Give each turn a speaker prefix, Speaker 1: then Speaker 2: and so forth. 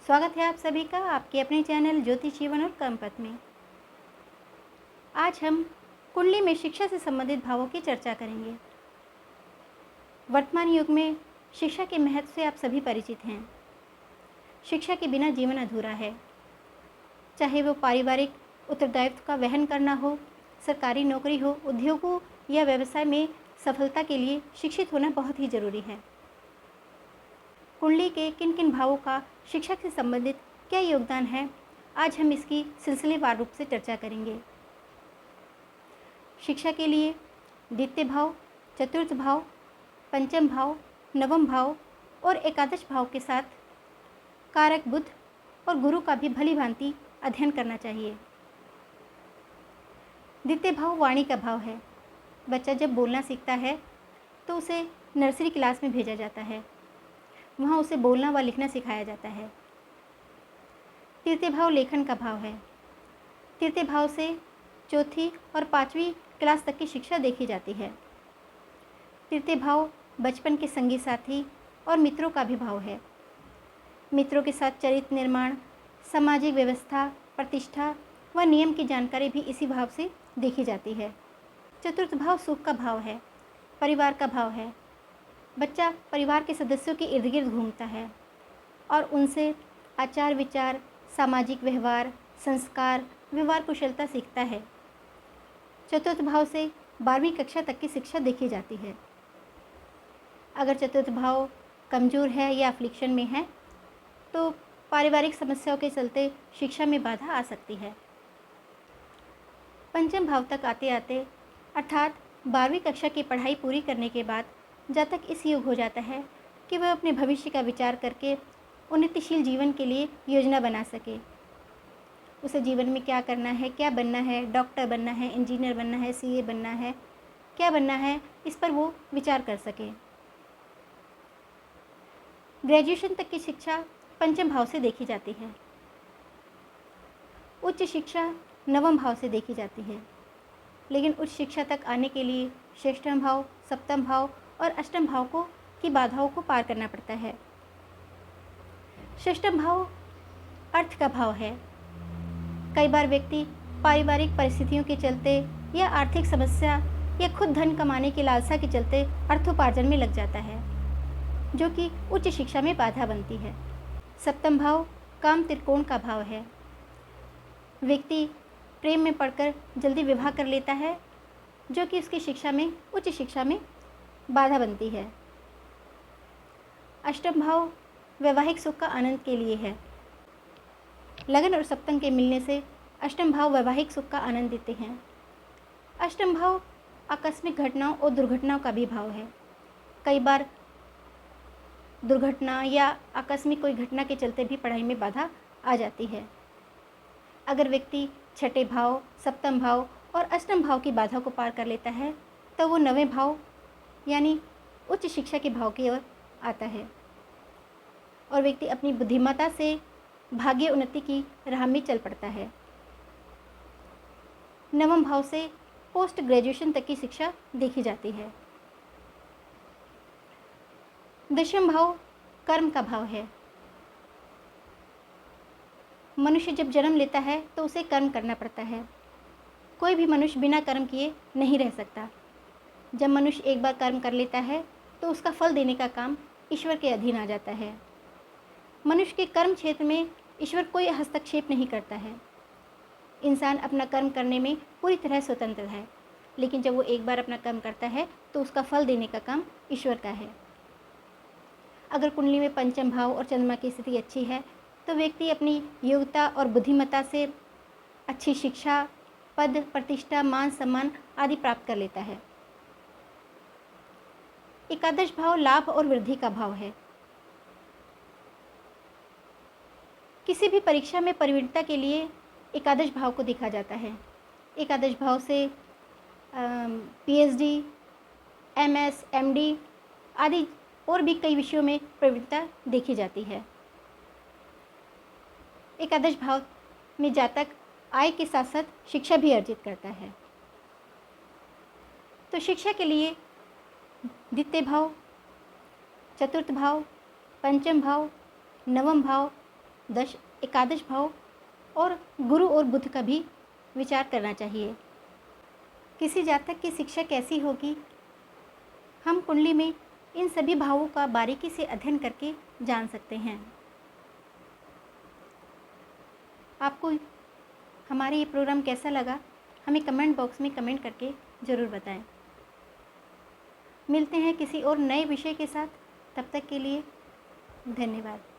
Speaker 1: स्वागत है आप सभी का आपके अपने चैनल ज्योतिष जीवन और कर्मपथ में। आज हम कुंडली में शिक्षा से संबंधित भावों की चर्चा करेंगे। वर्तमान युग में शिक्षा के महत्व से आप सभी परिचित हैं। शिक्षा के बिना जीवन अधूरा है। चाहे वो पारिवारिक उत्तरदायित्व का वहन करना हो, सरकारी नौकरी हो, उद्योगों या व्यवसाय में सफलता के लिए शिक्षित होना बहुत ही ज़रूरी है। कुंडली के किन किन भावों का शिक्षा से संबंधित क्या योगदान है, आज हम इसकी सिलसिलेवार रूप से चर्चा करेंगे। शिक्षा के लिए द्वितीय भाव, चतुर्थ भाव, पंचम भाव, नवम भाव और एकादश भाव के साथ कारक बुध और गुरु का भी भली भांति अध्ययन करना चाहिए। द्वितीय भाव वाणी का भाव है। बच्चा जब बोलना सीखता है तो उसे नर्सरी क्लास में भेजा जाता है, वहाँ उसे बोलना व लिखना सिखाया जाता है। तृतीय भाव लेखन का भाव है। तृतीय भाव से चौथी और पांचवी क्लास तक की शिक्षा देखी जाती है। तृतीय भाव बचपन के संगी साथी और मित्रों का भी भाव है। मित्रों के साथ चरित्र निर्माण, सामाजिक व्यवस्था, प्रतिष्ठा व नियम की जानकारी भी इसी भाव से देखी जाती है। चतुर्थ भाव सुख का भाव है, परिवार का भाव है। बच्चा परिवार के सदस्यों के इर्द गिर्द घूमता है और उनसे आचार विचार, सामाजिक व्यवहार, संस्कार, व्यवहार कुशलता सीखता है। चतुर्थ भाव से 12वीं कक्षा तक की शिक्षा देखी जाती है। अगर चतुर्थ भाव कमज़ोर है या अफ्लिक्शन में है तो पारिवारिक समस्याओं के चलते शिक्षा में बाधा आ सकती है। पंचम भाव तक आते आते अर्थात 12वीं कक्षा की पढ़ाई पूरी करने के बाद जातक इस योग हो जाता है कि वह अपने भविष्य का विचार करके उन्नतिशील जीवन के लिए योजना बना सके। उसे जीवन में क्या करना है, क्या बनना है, डॉक्टर बनना है, इंजीनियर बनना है, सीए बनना है, क्या बनना है, इस पर वो विचार कर सके। ग्रेजुएशन तक की शिक्षा पंचम भाव से देखी जाती है। उच्च शिक्षा नवम भाव से देखी जाती है, लेकिन उच्च शिक्षा तक आने के लिए षष्ठम भाव, सप्तम भाव और अष्टम भाव की बाधाओं को पार करना पड़ता है। षष्ठम भाव अर्थ का भाव है। कई बार व्यक्ति पारिवारिक परिस्थितियों के चलते या आर्थिक समस्या या खुद धन कमाने की लालसा के चलते अर्थोपार्जन में लग जाता है, जो कि उच्च शिक्षा में बाधा बनती है। सप्तम भाव काम त्रिकोण का भाव है। व्यक्ति प्रेम में पड़कर जल्दी विवाह कर लेता है, जो कि उसकी शिक्षा में, उच्च शिक्षा में बाधा बनती है। अष्टम भाव वैवाहिक सुख का आनंद के लिए है। लगन और सप्तम के मिलने से अष्टम भाव वैवाहिक सुख का आनंद देते हैं। अष्टम भाव आकस्मिक घटनाओं और दुर्घटनाओं का भी भाव है। कई बार दुर्घटना या आकस्मिक कोई घटना के चलते भी पढ़ाई में बाधा आ जाती है। अगर व्यक्ति छठे भाव, सप्तम भाव और अष्टम भाव की बाधा को पार कर लेता है तो वो नवें भाव यानी उच्च शिक्षा के भाव की ओर आता है और व्यक्ति अपनी बुद्धिमत्ता से भाग्य उन्नति की राह में चल पड़ता है। नवम भाव से पोस्ट ग्रेजुएशन तक की शिक्षा देखी जाती है। दशम भाव कर्म का भाव है। मनुष्य जब जन्म लेता है तो उसे कर्म करना पड़ता है। कोई भी मनुष्य बिना कर्म किए नहीं रह सकता। जब मनुष्य एक बार कर्म कर लेता है तो उसका फल देने का काम ईश्वर के अधीन आ जाता है। मनुष्य के कर्म क्षेत्र में ईश्वर कोई हस्तक्षेप नहीं करता है। इंसान अपना कर्म करने में पूरी तरह स्वतंत्र है, लेकिन जब वो एक बार अपना कर्म करता है तो उसका फल देने का काम ईश्वर का है। अगर कुंडली में पंचम भाव और चंद्रमा की स्थिति अच्छी है तो व्यक्ति अपनी योग्यता और बुद्धिमत्ता से अच्छी शिक्षा, पद, प्रतिष्ठा, मान सम्मान आदि प्राप्त कर लेता है। एकादश भाव लाभ और वृद्धि का भाव है। किसी भी परीक्षा में प्रवीणता के लिए एकादश भाव को देखा जाता है। एकादश भाव से पीएचडी, एमएस, एमडी आदि और भी कई विषयों में प्रवीणता देखी जाती है। एकादश भाव में जातक आय के साथ साथ शिक्षा भी अर्जित करता है। तो शिक्षा के लिए द्वितीय भाव, चतुर्थ भाव, पंचम भाव, नवम भाव दश एकादश भाव और गुरु और बुध का भी विचार करना चाहिए। किसी जातक की शिक्षा कैसी होगी, हम कुंडली में इन सभी भावों का बारीकी से अध्ययन करके जान सकते हैं। आपको हमारा ये प्रोग्राम कैसा लगा, हमें कमेंट बॉक्स में कमेंट करके ज़रूर बताएं। मिलते हैं किसी और नए विषय के साथ, तब तक के लिए धन्यवाद।